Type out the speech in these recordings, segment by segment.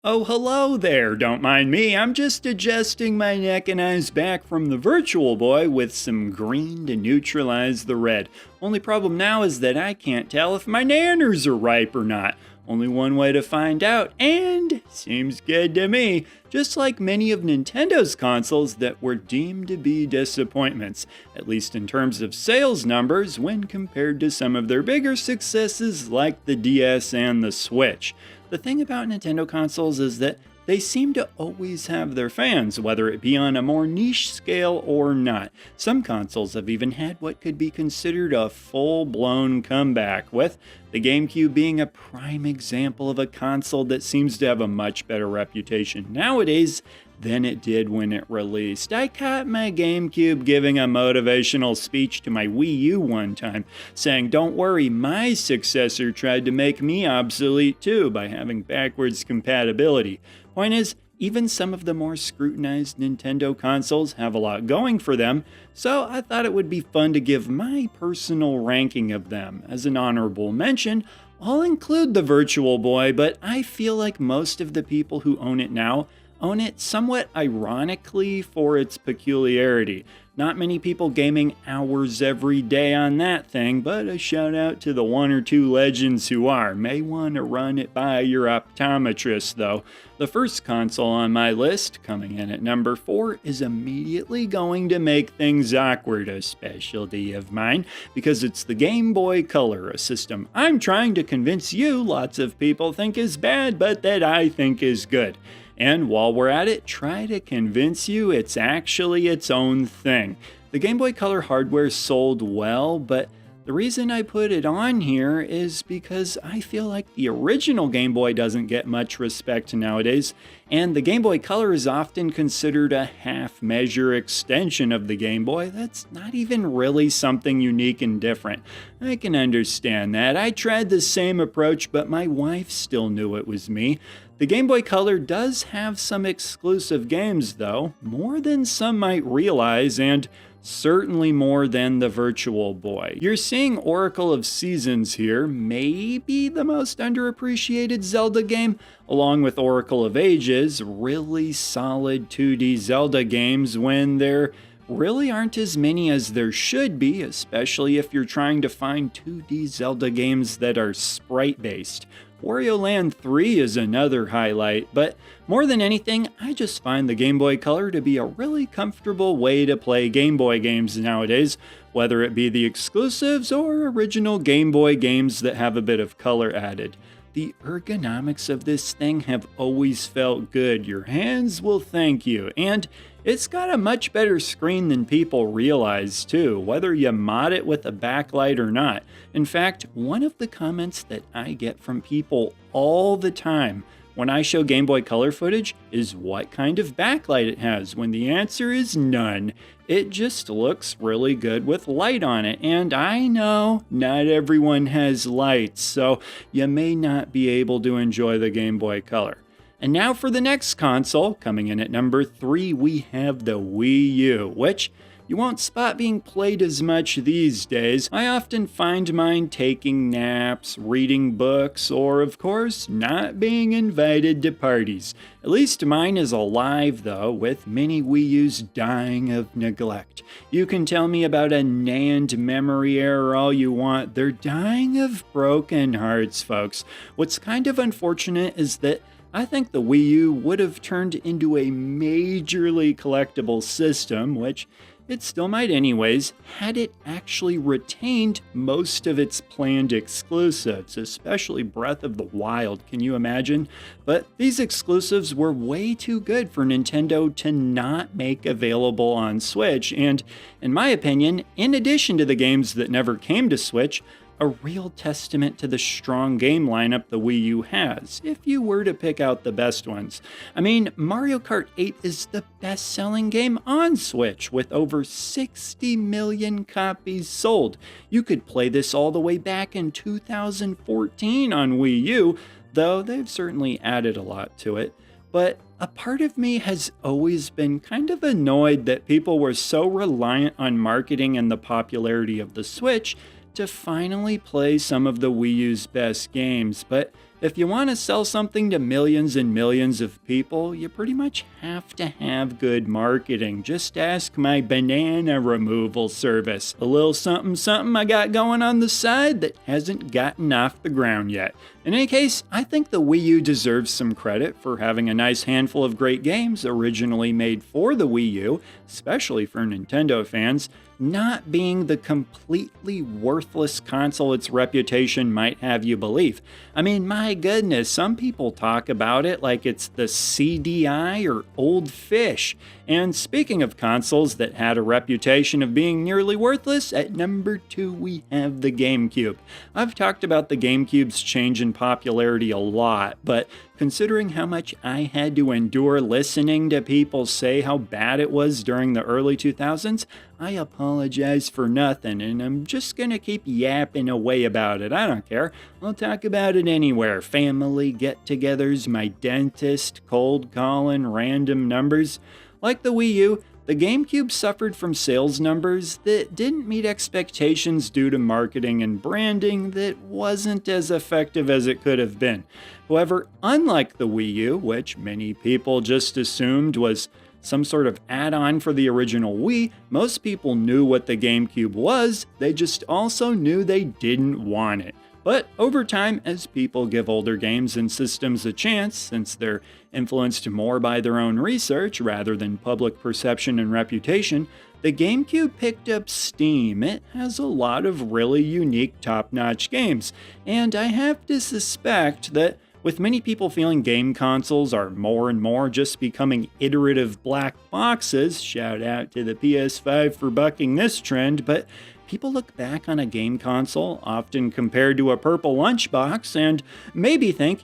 Oh, hello there. Don't mind me. I'm just adjusting my neck and eyes back from the Virtual Boy with some green to neutralize the red. Only problem now is that I can't tell if my nanners are ripe or not. Only one way to find out, and seems good to me. Just like many of Nintendo's consoles that were deemed to be disappointments, at least in terms of sales numbers when compared to some of their bigger successes like the DS and the Switch. The thing about Nintendo consoles is that they seem to always have their fans, whether it be on a more niche scale or not. Some consoles have even had what could be considered a full-blown comeback, with the GameCube being a prime example of a console that seems to have a much better reputation nowadays than it did when it released. I caught my GameCube giving a motivational speech to my Wii U one time, saying, "Don't worry, my successor tried to make me obsolete too by having backwards compatibility." Point is, even some of the more scrutinized Nintendo consoles have a lot going for them, so I thought it would be fun to give my personal ranking of them. As an honorable mention, I'll include the Virtual Boy, but I feel like most of the people who own it now own it somewhat ironically for its peculiarity. Not many people gaming hours every day on that thing, but a shout out to the one or two legends who are. May want to run it by your optometrist though. The first console on my list, coming in at number 4, is immediately going to make things awkward, a specialty of mine, because it's the Game Boy Color, a system I'm trying to convince you lots of people think is bad, but that I think is good. And while we're at it, try to convince you it's actually its own thing. The Game Boy Color hardware sold well, but the reason I put it on here is because I feel like the original Game Boy doesn't get much respect nowadays, and the Game Boy Color is often considered a half-measure extension of the Game Boy that's not even really something unique and different. I can understand that. I tried the same approach, but my wife still knew it was me. The Game Boy Color does have some exclusive games though, more than some might realize, and certainly more than the Virtual Boy. You're seeing Oracle of Seasons here, maybe the most underappreciated Zelda game, along with Oracle of Ages, really solid 2D Zelda games when there really aren't as many as there should be, especially if you're trying to find 2D Zelda games that are sprite-based. Wario Land 3 is another highlight, but more than anything, I just find the Game Boy Color to be a really comfortable way to play Game Boy games nowadays, whether it be the exclusives or original Game Boy games that have a bit of color added. The ergonomics of this thing have always felt good. Your hands will thank you, and it's got a much better screen than people realize too, whether you mod it with a backlight or not. In fact, one of the comments that I get from people all the time when I show Game Boy Color footage is what kind of backlight it has, when the answer is none. It just looks really good with light on it, and I know not everyone has lights, so you may not be able to enjoy the Game Boy Color. And now for the next console, coming in at number 3, we have the Wii U, which you won't spot being played as much these days. I often find mine taking naps, reading books, or of course, not being invited to parties. At least mine is alive though, with many Wii U's dying of neglect. You can tell me about a NAND memory error all you want, they're dying of broken hearts, folks. What's kind of unfortunate is that I think the Wii U would have turned into a majorly collectible system, which it still might anyways, had it actually retained most of its planned exclusives, especially Breath of the Wild, can you imagine? But these exclusives were way too good for Nintendo to not make available on Switch, and in my opinion, in addition to the games that never came to Switch, a real testament to the strong game lineup the Wii U has, if you were to pick out the best ones. I mean, Mario Kart 8 is the best-selling game on Switch, with over 60 million copies sold. You could play this all the way back in 2014 on Wii U, though they've certainly added a lot to it. But a part of me has always been kind of annoyed that people were so reliant on marketing and the popularity of the Switch to finally play some of the Wii U's best games, but If you want to sell something to millions and millions of people, you pretty much have to have good marketing. Just ask my banana removal service. A little something something I got going on the side that hasn't gotten off the ground yet. In any case, I think the Wii U deserves some credit for having a nice handful of great games originally made for the Wii U, especially for Nintendo fans, not being the completely worthless console its reputation might have you believe. I mean, my goodness, some people talk about it like it's the CDI or old fish. And speaking of consoles that had a reputation of being nearly worthless, at number 2 we have the GameCube. I've talked about the GameCube's change in popularity a lot, but considering how much I had to endure listening to people say how bad it was during the early 2000s, I apologize for nothing, and I'm just gonna keep yapping away about it. I don't care. I'll talk about it anywhere. Family get-togethers, my dentist, cold calling, random numbers. Like the Wii U, the GameCube suffered from sales numbers that didn't meet expectations due to marketing and branding that wasn't as effective as it could have been. However, unlike the Wii U, which many people just assumed was some sort of add-on for the original Wii, most people knew what the GameCube was, they just also knew they didn't want it. But over time, as people give older games and systems a chance, since they're influenced more by their own research rather than public perception and reputation, the GameCube picked up steam. It has a lot of really unique top-notch games, and I have to suspect that with many people feeling game consoles are more and more just becoming iterative black boxes, shout out to the PS5 for bucking this trend, but people look back on a game console, often compared to a purple lunchbox, and maybe think,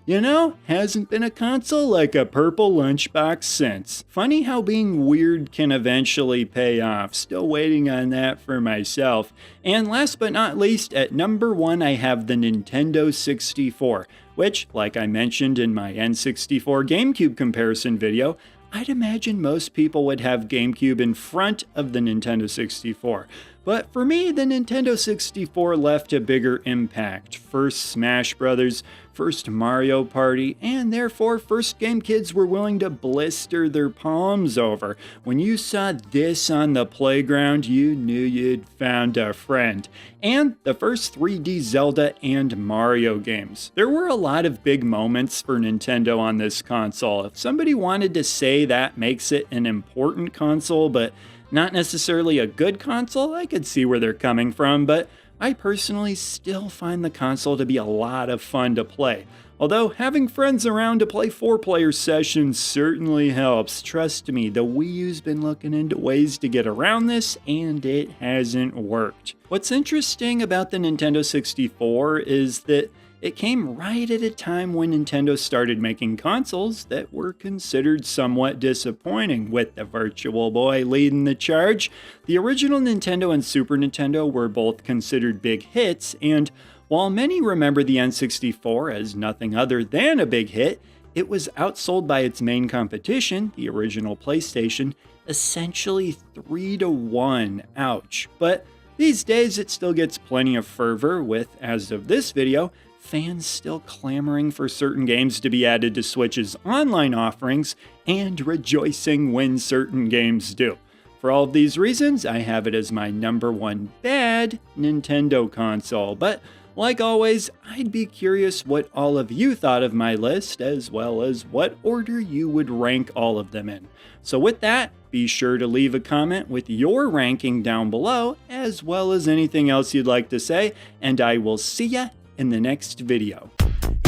hasn't been a console like a purple lunchbox since. Funny how being weird can eventually pay off. Still waiting on that for myself. And last but not least, at number 1 I have the Nintendo 64, which, like I mentioned in my N64 GameCube comparison video, I'd imagine most people would have GameCube in front of the Nintendo 64. But for me, the Nintendo 64 left a bigger impact. First Smash Brothers, first Mario Party, and therefore first game kids were willing to blister their palms over. When you saw this on the playground, you knew you'd found a friend. And the first 3D Zelda and Mario games. There were a lot of big moments for Nintendo on this console. If somebody wanted to say that makes it an important console, but not necessarily a good console, I could see where they're coming from, but I personally still find the console to be a lot of fun to play. Although having friends around to play 4-player sessions certainly helps. Trust me, the Wii U's been looking into ways to get around this, and it hasn't worked. What's interesting about the Nintendo 64 is that it came right at a time when Nintendo started making consoles that were considered somewhat disappointing, with the Virtual Boy leading the charge. The original Nintendo and Super Nintendo were both considered big hits, and while many remember the N64 as nothing other than a big hit, it was outsold by its main competition, the original PlayStation, essentially 3-1. Ouch. But these days it still gets plenty of fervor with, as of this video, fans still clamoring for certain games to be added to Switch's online offerings and rejoicing when certain games do. For all of these reasons, I have it as my number 1 bad Nintendo console, but like always, I'd be curious what all of you thought of my list, as well as what order you would rank all of them in. So with that, be sure to leave a comment with your ranking down below, as well as anything else you'd like to say, and I will see ya in the next video.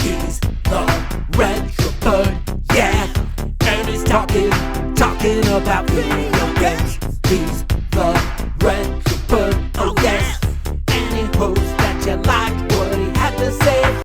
He's the red bird, yeah, and he's talking about video games. He's